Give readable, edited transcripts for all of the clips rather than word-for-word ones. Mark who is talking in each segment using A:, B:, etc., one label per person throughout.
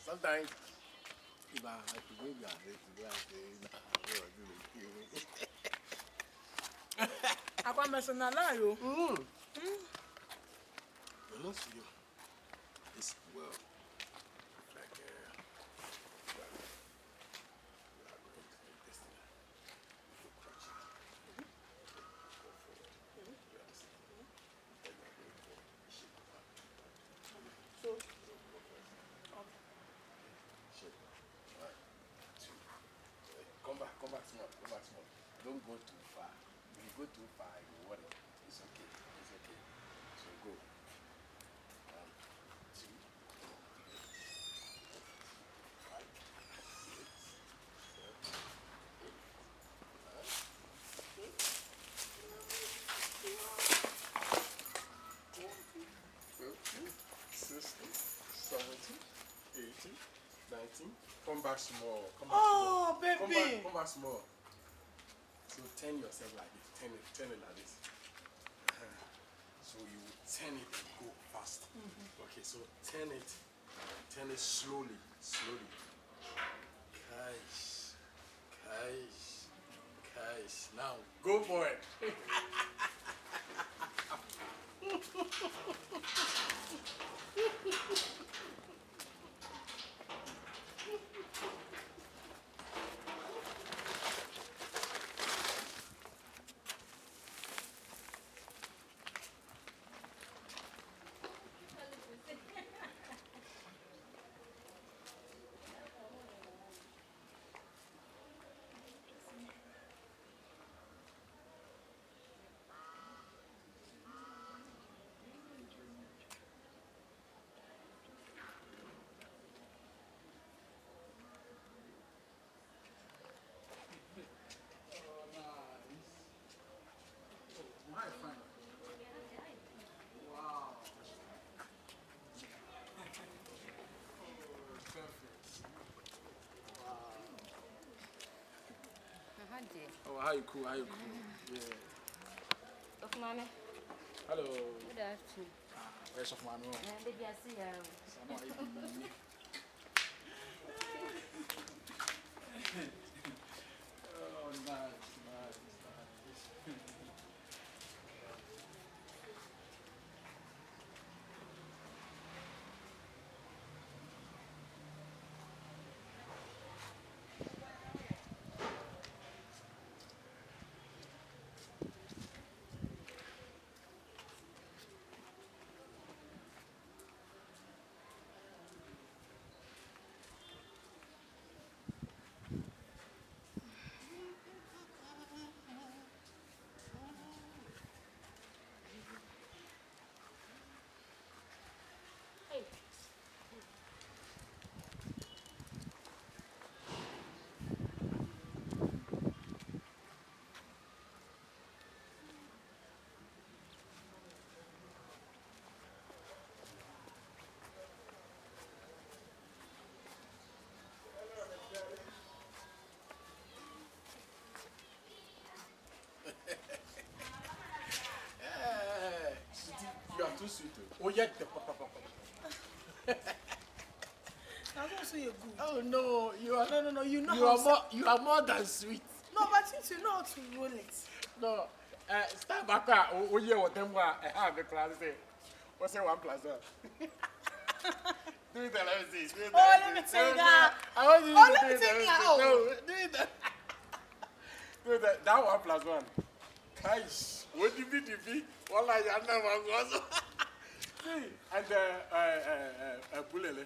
A: Sometimes, if I have to go there, I say,
B: I can't mess with that, you.
A: You know, see, it's well, like, we are going to take this thing. Go crouch it. Go forward. You understand? Then you are going for shape of hand.
B: So,
A: Go first. Shape. 1, 2. Come back small. Don't go too far. If you go too far, you worry. It's okay. So go. 1, 2, 5, 6, 7, 8, 16, 19. Come back small.
B: oh, baby.
A: Come back small. So turn yourself like this. Turn it like this. So you turn it and go fast. Okay, so turn it slowly. Kaish. Now go for it. Oh, how you cool? Yeah.
C: Of Mama.
A: Hello.
C: Good afternoon.
A: Where's of my mom?
C: Baby, I see you.
A: Oh, nice. You are too sweet. Oh, yeah, papa.
B: That's also you're good.
A: Oh no, you are
B: No, you know
A: you are more than sweet.
B: No, but since you know how to roll it.
A: No, start back. Oh yeah, what them I have the class say. What's that 1 plus 1? Do it, let me see.
B: Let me take that.
A: I want you to
B: let
A: do
B: me
A: it.
B: take that.
A: No, do it. Do that. That 1 plus 1. Kaish. What did you be? All I know was. And Bulele.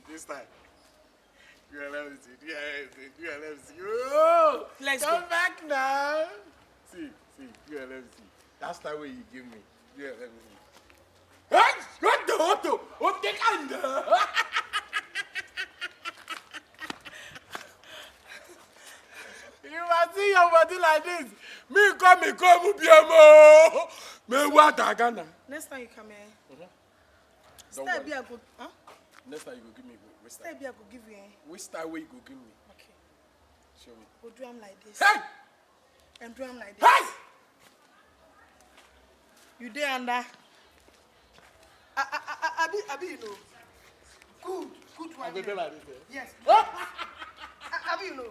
A: This time. You are let me see. Oh,
B: Let's
A: come
B: go.
A: back now. See. You are let me see. That's the way you give me. You are let me see. Hey, what the auto? What the under? You must see your body like this. Me come, Biamo. Me what Agana.
B: Next time you come here.
A: Don't
B: Step
A: worry.
B: here, go. Huh?
A: Next time you go give me which style?
B: Step here, go give you.
A: Which style way you go give me?
B: Okay.
A: Show me.
B: Go do them like this.
A: Hey!
B: And do them like this.
A: Hey!
B: You there under? Abi, you know. Good one.
A: Abi, like this.
B: Yes. Abi, you know.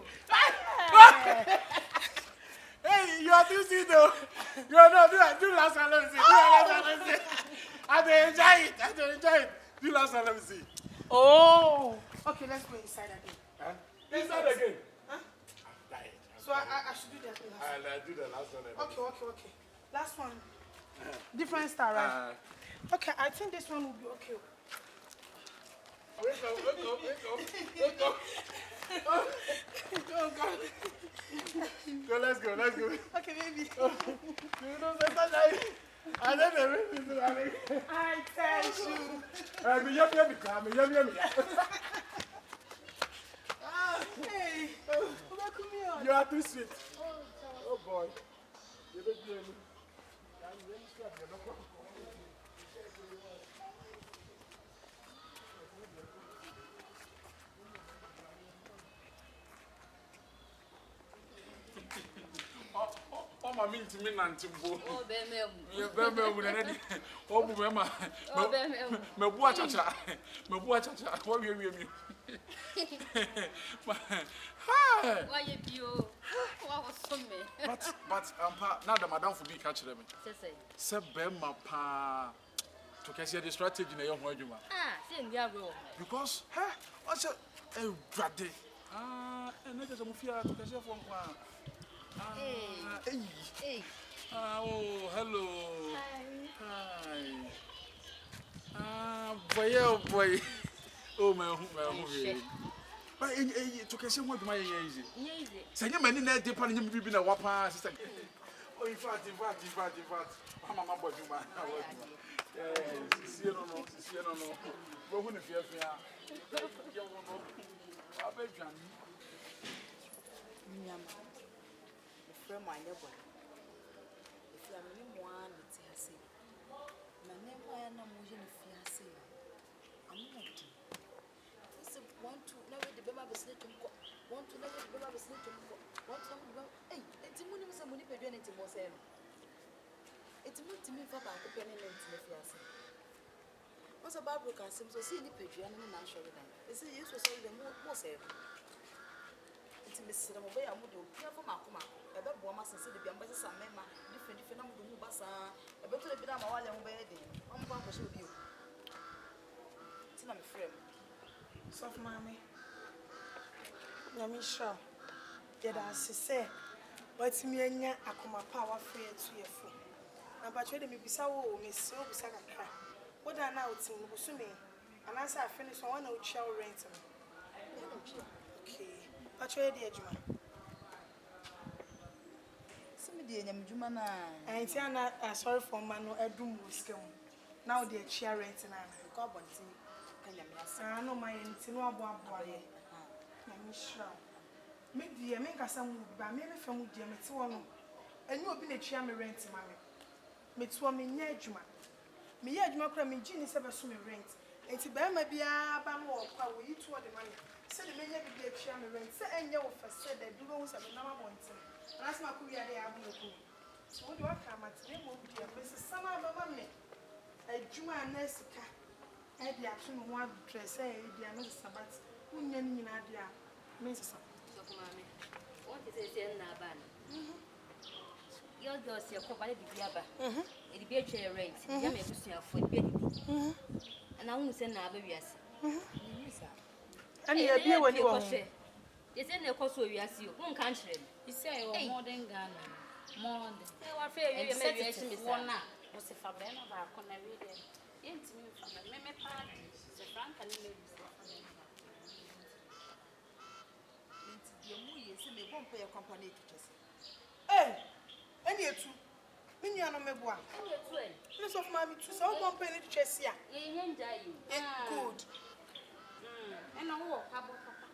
A: Hey, you are too sweet though. You are not do last one. Let me see. I enjoy it. Do last one. Let me see.
B: Oh. Okay, let's go inside again.
A: Huh? Inside again.
B: Huh? So I should do that last one.
A: I'll do the last one.
B: Okay. Last one. Different style, right? Okay, I think this one will be okay.
A: Wake up. Oh, God. Let's go.
B: Okay, baby.
A: You know, I don't know.
B: I tell you. Hey,
A: You are too sweet. Oh boy. You don't do anything. Oh, my mean to me, Nantimbo.
C: Oh, Bemel.
A: You better with an edit. Oh, Bema. Mabua Chacha. What will you?
C: Why you? What was some me?
A: But now the madam for me catch them.
C: Say.
A: Bema pa. To catch the strategy in your home.
C: Same Gabo.
A: Because, what's a brother? And let us move here to catch your phone.
C: Hey.
A: Oh, hello. Hi. Boy. Oh, my. But to catch him, what my easy. Say, you may not depend on you being a wapa. Oh, in fact. I'm a boy. See, no. Go on if you have
D: From my neighbor. If you are in one, it's a say. My neighbor, I am moving if you are saying. I'm not. It's a want to never the Bema was little. Want to never the Bema was little. Want to know. Hey, it's a money was a money per unit was him. It's a money to me for about a penny length in the fiancé. What's a Barbara Cassim so see the picture and I'm sure then. It's a use of the most ever. It's Miss Ramobay, I would do for Makuma. A dog woman says the Biamba some member, different bassa, a better bit of my wedding. I'm going to show you. It's not a friend.
B: Soft mommy. Let me show. Yet as she say, but me and ya, I come a power free to your foot. And but you may be so, Miss So Saga. What I now it's in Busumi. And as I finish, I want to shall rent him. Okay. But you're the edge man. And Tiana, sorry for Mano, a doom was scum. Now they're chair renting. I know my intimate boy. Let me show. Maybe I make us some by maybe from Diamatuano. And you have been a chair rent, mammy. Mitswoman Yajuma. Me Yajma cramming genius ever swimming rent. And to bear my beer, Bamo, or we eat what the money. Said the man be a chair rent. Say, and you first said that you was a number one. That's my career. They have no clue. So what do I come at? They will be a Mrs. Summer of a mammy. A Juma and Jesica. And the action one dress, eh, dear Mrs. Sabbath. Who knew Nadia, Mrs.
C: What is it in Naban? Your girls, your company be Yaba. It be a chair rent. You may push your foot. And I won't send Nabavias.
B: And you're here when you are.
C: It's in the course of your sea, one country.
D: You say more than Ghana. More than.
C: I was afraid you may be a
D: one now. Was if I been about Connery. Into me from a meme party. The Franka maybe. You won't pay a company to just.
B: Hey, and you too. When you are no me boy. Miss of Mammy to so company to chess ya. Good.
D: And I walk about papa.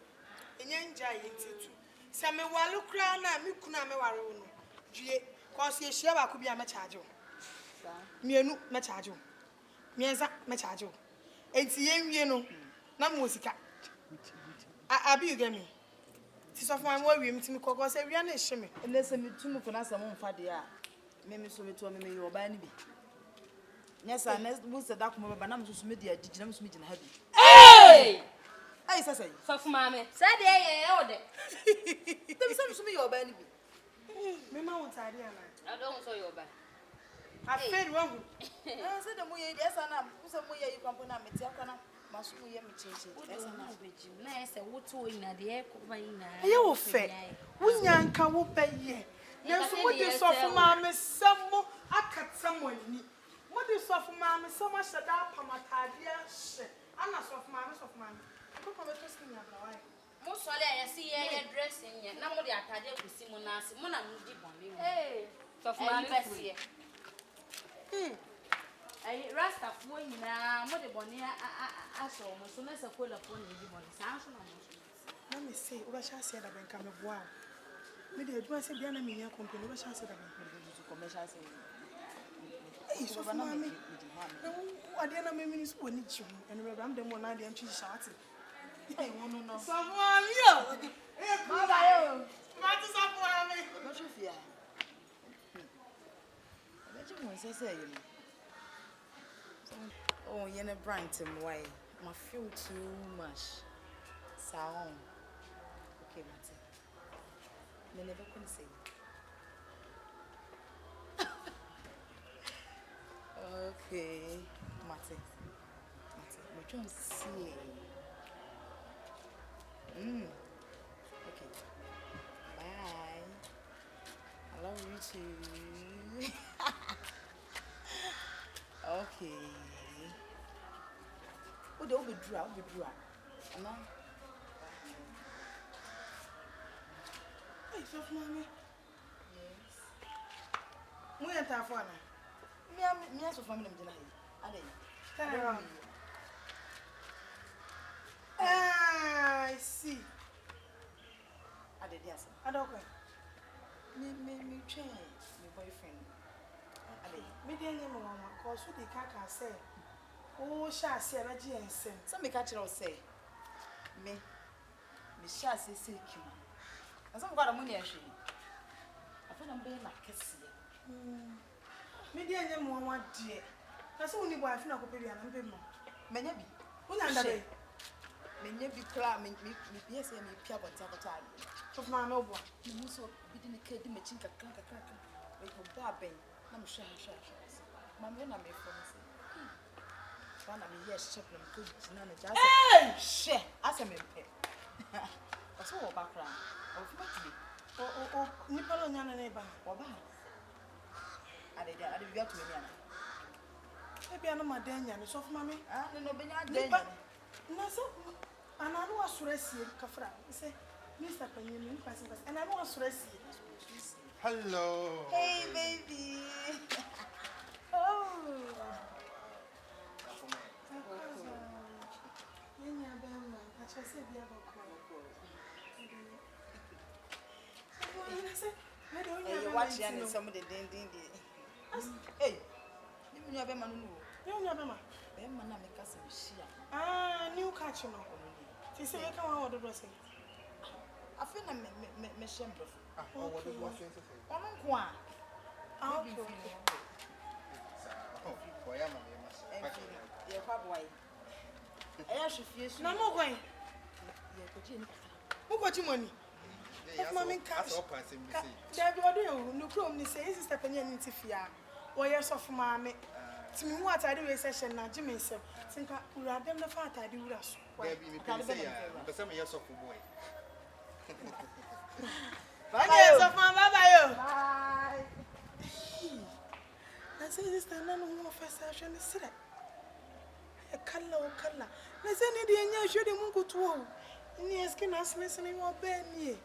B: And young giant too. Some me while look round and me kuna me waruno. G. Cause ye share could be a machajo. Me no machajo. Mienza machajo. And see you know. Na musica. I be you get me. Tis of my way, we meet me cause every shimmy.
D: Unless I meet 2 for us among Fadia. Maybe so to me or by any. Yes, I never said that but I'm just media, did you know me in heavy?
C: Hey!
D: I say,
C: So for mammy, said they order.
D: There's some to me your baby.
B: Mema won't idea.
C: I don't saw your back.
B: I fed one.
D: I said the way, yes, and I'm some way you come on a metal, must we have me change it. Yes, and I'll bet you.
C: Nice, a wood to in a dear combine.
B: You fair. When Yanka will pay ye. Yes, what you saw for mamma, some more. I cut someone. What you saw for mamma, so much that up on my idea. I'm not soft mammas of mine. Come on, let's see your boy.
C: Most of I see a dressing yet. Now, what I tell you, Simonas, Mona, hey, so for my best here. I rest up when you are more than 1 year. I saw so much a full of one in the morning.
B: Let me see, what shall I say that I come of wow. Maybe I do say the enemy company, what shall I say that I commercial say. Hey, so for mammy, I didn't mean is when it's you, and I'm the one I am shouting. I want to know. Someone, you. Mother, what is up for me?
D: What you fear? What you say? Oh, you're a Brighton way. I feel too much. Sound. Okay, Matty. You never can say. Okay, Matty. What you see? Okay. Bye. I love you too. Okay. Oh, they'll be dry. No.
B: Hey, so for mommy.
D: Yes.
B: We are tough one.
D: Me as a family, I'm
B: Turn around. I see.
D: I did, yes.
B: I don't know.
D: Me change my boyfriend.
B: Me didn't know because what the caca say. Oh, shall say, Reggie and Sam.
D: Some catcher will say, me shall say, sick you. And some got a money, I thought I'm being like kiss.
B: Me didn't know one dear. That's only why I feel like a baby and I'm being more.
D: Maybe.
B: Who understand?
D: Maybe club, me, yes, I may pick up on top of time.
B: Of my noble.
D: You also didn't care to make a crack. With a barbing. I'm sure. My men are made for me. One of me, yes, chaplain, good, none of just. Hey! Share, as a man. I saw a background of what me.
B: Oh, Nippon and Yana neighbor.
D: Or bad. I did get to me.
B: Maybe I'm not Daniel, so for mammy.
D: No, but not
B: no, so. And I know a stress here, Kafra. Say, Mr. Penny, and I know a stress here.
A: Hello.
D: Hey, baby. Oh. Hey, watch and some of the ding. Hey, you have a man.
B: You never mind.
D: Man, make us a share.
B: Ah, new catch, you know. She said, come on, what the dressing.
D: I feel I'm a chamber.
A: Oh, what is what?
B: Oh,
A: for
D: your papa. I should feel
B: no more going. Who got you money? Mammy catch. There you do. No problem. Say, is this Penny and Tifia? Or yes, of mammy. To me, what I do is session now, Jimmy said, think we are them the fat I do us.
A: But some years of boy.
B: Bye. I say this time, no more first session is said. A color. Let's any day, and you should go to all. And yes, can ask listening or bend me.